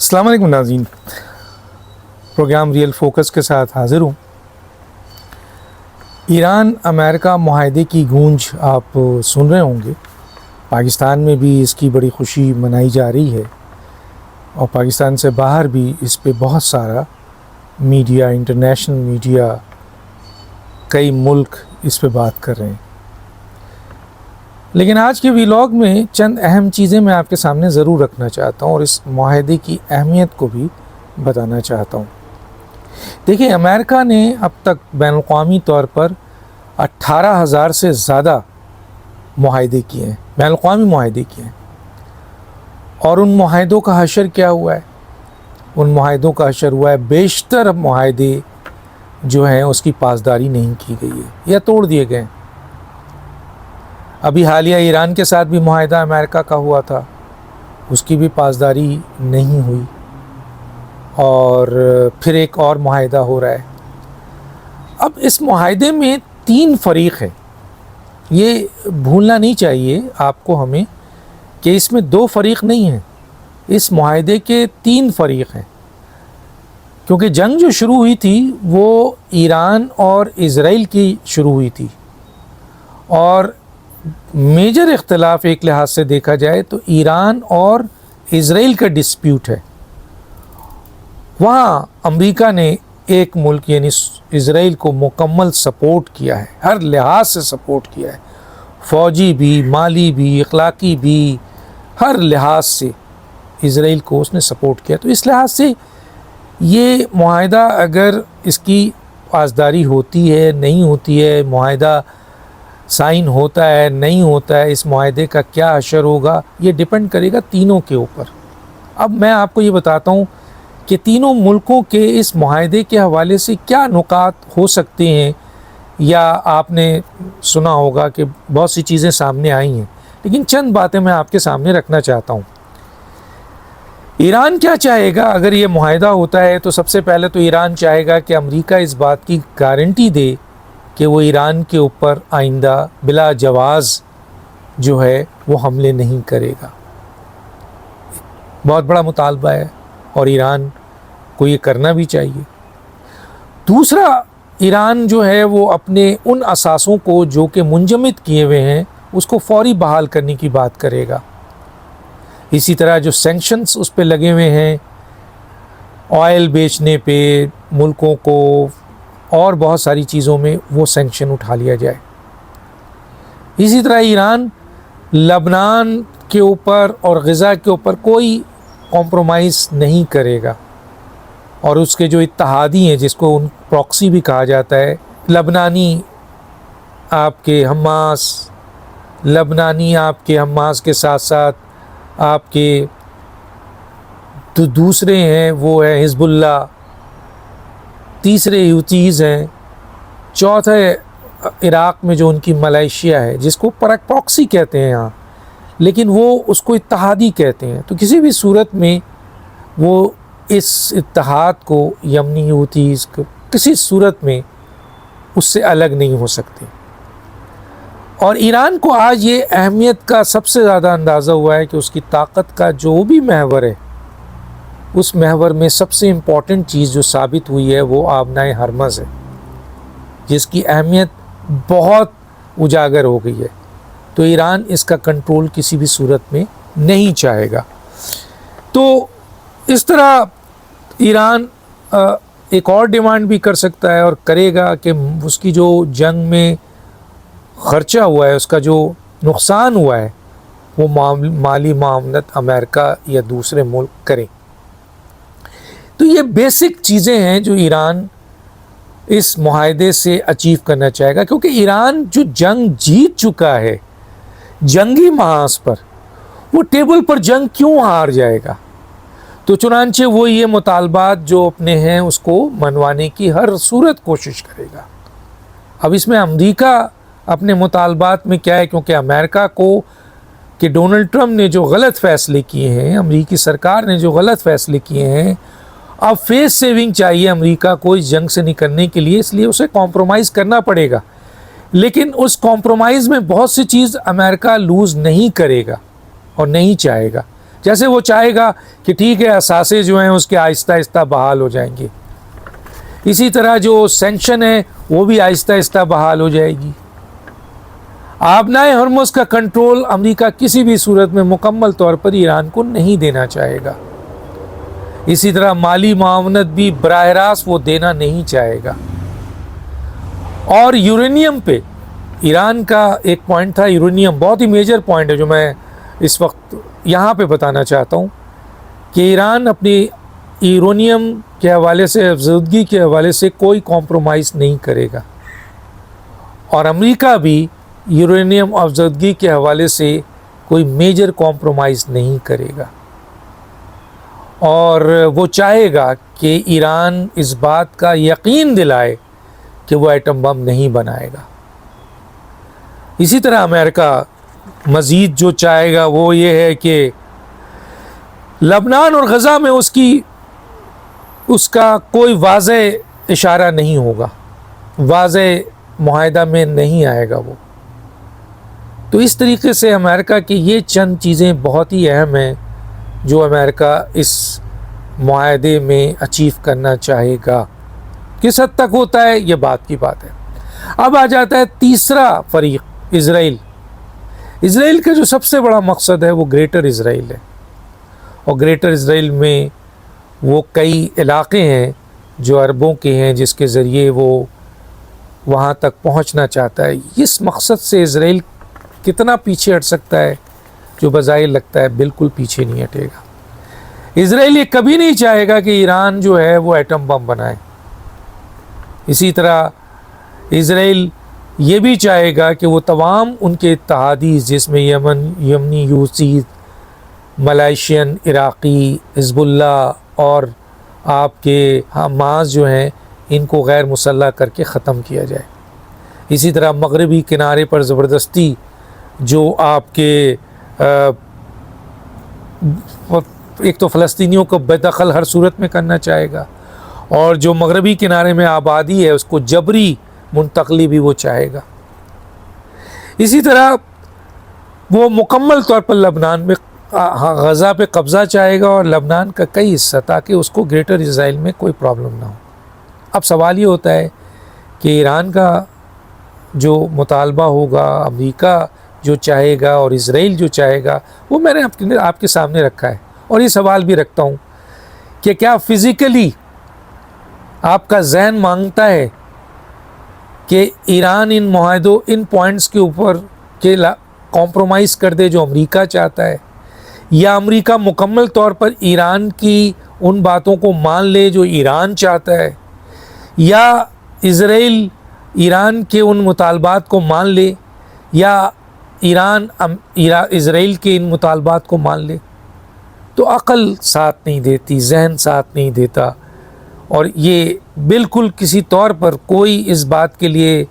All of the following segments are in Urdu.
السلام علیکم ناظرین، پروگرام ریئل فوکس کے ساتھ حاضر ہوں۔ ایران امریکہ معاہدے کی گونج آپ سن رہے ہوں گے۔ پاکستان میں بھی اس کی بڑی خوشی منائی جا رہی ہے، اور پاکستان سے باہر بھی اس پہ بہت سارا میڈیا، انٹرنیشنل میڈیا، کئی ملک اس پہ بات کر رہے ہیں۔ لیکن آج کے ویلاگ میں چند اہم چیزیں میں آپ کے سامنے ضرور رکھنا چاہتا ہوں، اور اس معاہدے کی اہمیت کو بھی بتانا چاہتا ہوں۔ دیکھیں، امریکہ نے اب تک بین الاقوامی طور پر 18,000 سے زیادہ معاہدے کیے ہیں، بین الاقوامی معاہدے کیے ہیں، اور ان معاہدوں کا حشر کیا ہوا ہے؟ ان معاہدوں کا حشر ہوا ہے بیشتر معاہدے جو ہیں اس کی پاسداری نہیں کی گئی ہے یا توڑ دیے گئے ہیں۔ ابھی حالیہ ایران کے ساتھ بھی معاہدہ امریکہ کا ہوا تھا، اس کی بھی پاسداری نہیں ہوئی، اور پھر ایک اور معاہدہ ہو رہا ہے۔ اب اس معاہدے میں 3 فریق ہیں، یہ بھولنا نہیں چاہیے آپ کو ہمیں کہ اس میں 2 فریق نہیں ہیں، اس معاہدے کے 3 فریق ہیں، کیونکہ جنگ جو شروع ہوئی تھی وہ ایران اور اسرائیل کی شروع ہوئی تھی، اور میجر اختلاف ایک لحاظ سے دیکھا جائے تو ایران اور اسرائیل کا ڈسپیوٹ ہے۔ وہاں امریکہ نے ایک ملک یعنی اسرائیل کو مکمل سپورٹ کیا ہے، ہر لحاظ سے سپورٹ کیا ہے، فوجی بھی، مالی بھی، اخلاقی بھی، ہر لحاظ سے اسرائیل کو اس نے سپورٹ کیا۔ تو اس لحاظ سے یہ معاہدہ اگر اس کی پاسداری ہوتی ہے نہیں ہوتی ہے، معاہدہ سائن ہوتا ہے نہیں ہوتا ہے، اس معاہدے کا کیا اثر ہوگا، یہ ڈیپینڈ کرے گا تینوں کے اوپر۔ اب میں آپ کو یہ بتاتا ہوں کہ تینوں ملکوں کے اس معاہدے کے حوالے سے کیا نکات ہو سکتے ہیں، یا آپ نے سنا ہوگا کہ بہت سی چیزیں سامنے آئی ہیں، لیکن چند باتیں میں آپ کے سامنے رکھنا چاہتا ہوں۔ ایران کیا چاہے گا اگر یہ معاہدہ ہوتا ہے؟ تو سب سے پہلے تو ایران چاہے گا کہ امریکہ اس بات کی گارنٹی دے کہ وہ ایران کے اوپر آئندہ بلا جواز جو ہے وہ حملے نہیں کرے گا۔ بہت بڑا مطالبہ ہے، اور ایران کو یہ کرنا بھی چاہیے۔ دوسرا، ایران جو ہے وہ اپنے ان اثاثوں کو جو کہ منجمد کیے ہوئے ہیں اس کو فوری بحال کرنے کی بات کرے گا۔ اسی طرح جو سینکشنز اس پہ لگے ہوئے ہیں، آئل بیچنے پہ ملکوں کو اور بہت ساری چیزوں میں، وہ سینکشن اٹھا لیا جائے۔ اسی طرح ایران لبنان کے اوپر اور غزہ کے اوپر کوئی کمپرومائز نہیں کرے گا، اور اس کے جو اتحادی ہیں جس کو ان پراکسی بھی کہا جاتا ہے، لبنانی آپ کے حماس کے ساتھ ساتھ آپ کے دوسرے ہیں وہ ہے حزب اللہ، تیسرے حوثیز ہیں، چوتھا عراق میں جو ان کی ملائیشیا ہے جس کو پراکسی کہتے ہیں یہاں، لیکن وہ اس کو اتحادی کہتے ہیں۔ تو کسی بھی صورت میں وہ اس اتحاد کو، یمنی حوثیز کو، کسی صورت میں اس سے الگ نہیں ہو سکتے۔ اور ایران کو آج یہ اہمیت کا سب سے زیادہ اندازہ ہوا ہے کہ اس کی طاقت کا جو بھی محور ہے، اس محور میں سب سے امپورٹنٹ چیز جو ثابت ہوئی ہے وہ آبنائے ہرمز ہے، جس کی اہمیت بہت اجاگر ہو گئی ہے۔ تو ایران اس کا کنٹرول کسی بھی صورت میں نہیں چاہے گا۔ تو اس طرح ایران ایک اور ڈیمانڈ بھی کر سکتا ہے اور کرے گا کہ اس کی جو جنگ میں خرچہ ہوا ہے، اس کا جو نقصان ہوا ہے، وہ مالی معاونت امریکہ یا دوسرے ملک کریں۔ تو یہ بیسک چیزیں ہیں جو ایران اس معاہدے سے اچیو کرنا چاہے گا، کیونکہ ایران جو جنگ جیت چکا ہے جنگی محاذ پر، وہ ٹیبل پر جنگ کیوں ہار جائے گا؟ تو چنانچہ وہ یہ مطالبات جو اپنے ہیں اس کو منوانے کی ہر صورت کوشش کرے گا۔ اب اس میں امریکہ اپنے مطالبات میں کیا ہے، کیونکہ امریکہ کو کہ ڈونلڈ ٹرمپ نے جو غلط فیصلے کیے ہیں، امریکی سرکار نے جو غلط فیصلے کیے ہیں، اب فیس سیونگ چاہیے امریکہ کو اس جنگ سے نکلنے کے لیے، اس لیے اسے کمپرومائز کرنا پڑے گا۔ لیکن اس کمپرومائز میں بہت سی چیز امریکہ لوز نہیں کرے گا اور نہیں چاہے گا. جیسے وہ چاہے گا کہ ٹھیک ہے اثاثے جو ہیں اس کے آہستہ آہستہ بحال ہو جائیں گے, اسی طرح جو سینکشن ہے وہ بھی آہستہ آہستہ بحال ہو جائے گی. آبنائے ہرمز کا کنٹرول امریکہ کسی بھی صورت میں مکمل طور پر ایران کو نہیں دینا چاہے گا. اسی طرح مالی معاونت بھی براہ راست وہ دینا نہیں چاہے گا. اور یورینیم پہ ایران کا ایک پوائنٹ تھا, یورینیم بہت ہی میجر پوائنٹ ہے جو میں اس وقت یہاں پہ بتانا چاہتا ہوں کہ ایران اپنی یورینیم کے حوالے سے, افزودگی کے حوالے سے کوئی کمپرومائز نہیں کرے گا, اور امریکہ بھی یورینیم افزودگی کے حوالے سے کوئی میجر کمپرومائز نہیں کرے گا. اور وہ چاہے گا کہ ایران اس بات کا یقین دلائے کہ وہ ایٹم بم نہیں بنائے گا. اسی طرح امریکہ مزید جو چاہے گا وہ یہ ہے کہ لبنان اور غزہ میں اس کا کوئی واضح اشارہ نہیں ہوگا, واضح معاہدہ میں نہیں آئے گا وہ. تو اس طریقے سے امریکہ کی یہ چند چیزیں بہت ہی اہم ہیں جو امریکہ اس معاہدے میں اچیو کرنا چاہے گا. کس حد تک ہوتا ہے یہ بات کی بات ہے. اب آ جاتا ہے تیسرا فریق, اسرائیل. اسرائیل کا جو سب سے بڑا مقصد ہے وہ گریٹر اسرائیل ہے, اور گریٹر اسرائیل میں وہ کئی علاقے ہیں جو عربوں کے ہیں جس کے ذریعے وہ وہاں تک پہنچنا چاہتا ہے. اس مقصد سے اسرائیل کتنا پیچھے ہٹ سکتا ہے جو بظاہر لگتا ہے بالکل پیچھے نہیں ہٹے گا. اسرائیل یہ کبھی نہیں چاہے گا کہ ایران جو ہے وہ ایٹم بم بنائے. اسی طرح اسرائیل یہ بھی چاہے گا کہ وہ تمام ان کے اتحادی جس میں یمنی, حوثی, ملائیشین, عراقی, حزب اللہ اور آپ کے حماس جو ہیں ان کو غیر مسلح کر کے ختم کیا جائے. اسی طرح مغربی کنارے پر زبردستی جو آپ کے ایک تو فلسطینیوں کو بے دخل ہر صورت میں کرنا چاہے گا, اور جو مغربی کنارے میں آبادی ہے اس کو جبری منتقلی بھی وہ چاہے گا. اسی طرح وہ مکمل طور پر لبنان میں غزہ پہ قبضہ چاہے گا اور لبنان کا کئی حصہ, تاکہ اس کو گریٹر اسرائیل میں کوئی پرابلم نہ ہو. اب سوال یہ ہوتا ہے کہ ایران کا جو مطالبہ ہوگا, امریکہ جو چاہے گا اور اسرائیل جو چاہے گا, وہ میں نے آپ کے سامنے رکھا ہے. اور یہ سوال بھی رکھتا ہوں کہ کیا فزیکلی آپ کا ذہن مانگتا ہے کہ ایران ان معاہدوں, ان پوائنٹس کے اوپر کے کمپرومائز کر دے جو امریکہ چاہتا ہے, یا امریکہ مکمل طور پر ایران کی ان باتوں کو مان لے جو ایران چاہتا ہے, یا اسرائیل ایران کے ان مطالبات کو مان لے, یا ایران اسرائیل کے ان مطالبات کو مان لے. تو عقل ساتھ نہیں دیتی, ذہن ساتھ نہیں دیتا, اور یہ بالکل کسی طور پر کوئی اس بات کے لیے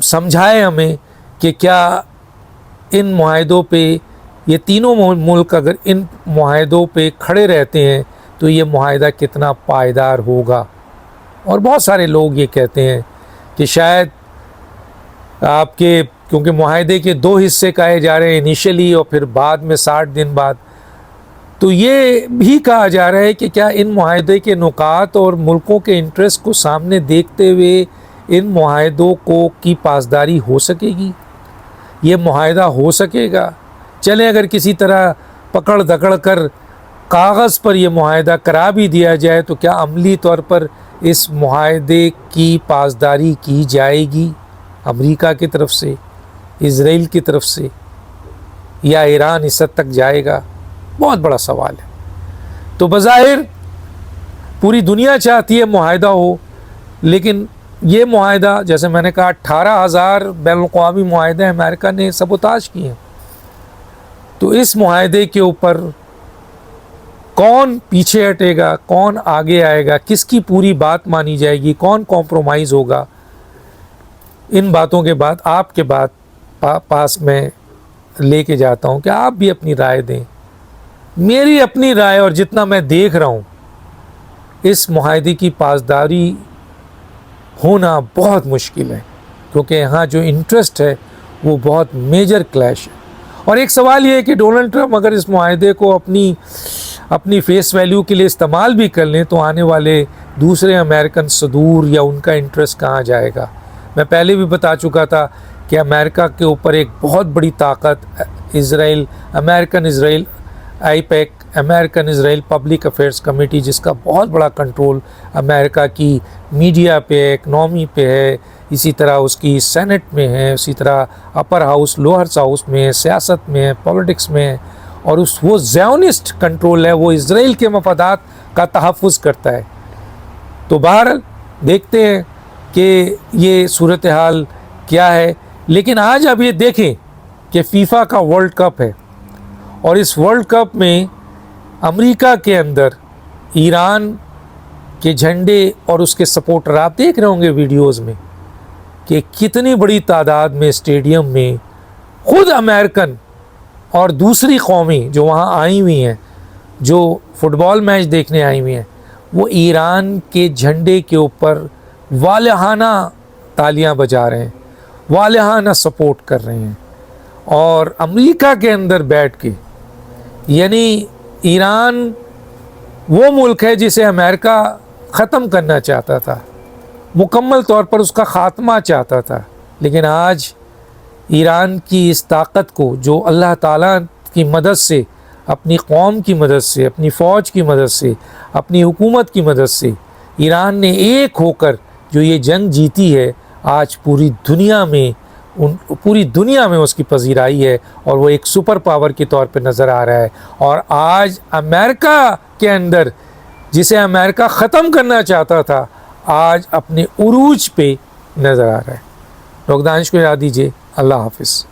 سمجھائے ہمیں کہ کیا ان معاہدوں پہ یہ تینوں ملک اگر ان معاہدوں پہ کھڑے رہتے ہیں تو یہ معاہدہ کتنا پائیدار ہوگا. اور بہت سارے لوگ یہ کہتے ہیں کہ شاید آپ کے, کیونکہ معاہدے کے 2 حصے کہے جا رہے ہیں انیشلی اور پھر بعد میں 60 دن بعد, تو یہ بھی کہا جا رہا ہے کہ کیا ان معاہدے کے نکات اور ملکوں کے انٹرسٹ کو سامنے دیکھتے ہوئے ان معاہدوں کی پاسداری ہو سکے گی, یہ معاہدہ ہو سکے گا. چلیں اگر کسی طرح پکڑ دکڑ کر کاغذ پر یہ معاہدہ کرا بھی دیا جائے تو کیا عملی طور پر اس معاہدے کی پاسداری کی جائے گی امریکہ کی طرف سے, اسرائیل کی طرف سے, یا ایران اس حد تک جائے گا؟ بہت بڑا سوال ہے. تو بظاہر پوری دنیا چاہتی ہے معاہدہ ہو, لیکن یہ معاہدہ جیسے میں نے کہا 18,000 بین الاقوامی معاہدے امریکہ نے سبوتاژ کیے ہیں. تو اس معاہدے کے اوپر کون پیچھے ہٹے گا, کون آگے آئے گا, کس کی پوری بات مانی جائے گی, کون کمپرومائز ہوگا, ان باتوں کے بعد آپ کے پاس میں لے کے جاتا ہوں کہ آپ بھی اپنی رائے دیں. میری اپنی رائے اور جتنا میں دیکھ رہا ہوں اس معاہدے کی پاسداری ہونا بہت مشکل ہے, کیونکہ یہاں جو انٹرسٹ ہے وہ بہت میجر کلیش ہے۔ اور ایک سوال یہ ہے کہ ڈونلڈ ٹرمپ اگر اس معاہدے کو اپنی فیس ویلیو کے لیے استعمال بھی کر لیں تو آنے والے دوسرے امریکن صدور یا ان کا انٹرسٹ کہاں جائے گا؟ میں پہلے بھی بتا چکا تھا کہ امریکہ کے اوپر ایک بہت بڑی طاقت اسرائیل، امریکن اسرائیل IPAC، امریکن اسرائیل پبلک افیئرس کمیٹی، جس کا بہت بڑا کنٹرول امریکہ کی میڈیا پہ ہے، اکنامی پہ ہے، اسی طرح اس کی سینٹ میں ہے، اسی طرح اپر ہاؤس، لوئر ہاؤس میں ہے، سیاست میں ہے، پولیٹکس میں ہے، اور وہ زیونسٹ کنٹرول ہے، وہ اسرائیل کے مفادات کا تحفظ کرتا ہے۔ تو بہرحال دیکھتے ہیں کہ یہ صورتحال کیا ہے۔ لیکن آج اب یہ دیکھیں کہ فیفا کا ورلڈ کپ ہے، اور اس ورلڈ کپ میں امریکہ کے اندر ایران کے جھنڈے اور اس کے سپورٹر، آپ دیکھ رہے ہوں گے ویڈیوز میں کہ کتنی بڑی تعداد میں اسٹیڈیم میں خود امریکن اور دوسری قومیں جو وہاں آئی ہوئی ہیں، جو فٹ بال میچ دیکھنے آئی ہوئی ہیں، وہ ایران کے جھنڈے کے اوپر والہانہ تالیاں بجا رہے ہیں، والہانہ سپورٹ کر رہے ہیں۔ اور امریکہ کے اندر بیٹھ کے، یعنی ایران وہ ملک ہے جسے امریکہ ختم کرنا چاہتا تھا، مکمل طور پر اس کا خاتمہ چاہتا تھا، لیکن آج ایران کی اس طاقت کو، جو اللہ تعالیٰ کی مدد سے، اپنی قوم کی مدد سے، اپنی فوج کی مدد سے، اپنی حکومت کی مدد سے ایران نے ایک ہو کر جو یہ جنگ جیتی ہے، آج پوری دنیا میں اس کی پذیرائی ہے، اور وہ ایک سپر پاور کے طور پہ نظر آ رہا ہے۔ اور آج امریکہ کے اندر، جسے امریکہ ختم کرنا چاہتا تھا، آج اپنے عروج پہ نظر آ رہا ہے۔ ڈاکٹر دانش کو اجازت دیجیے، اللہ حافظ۔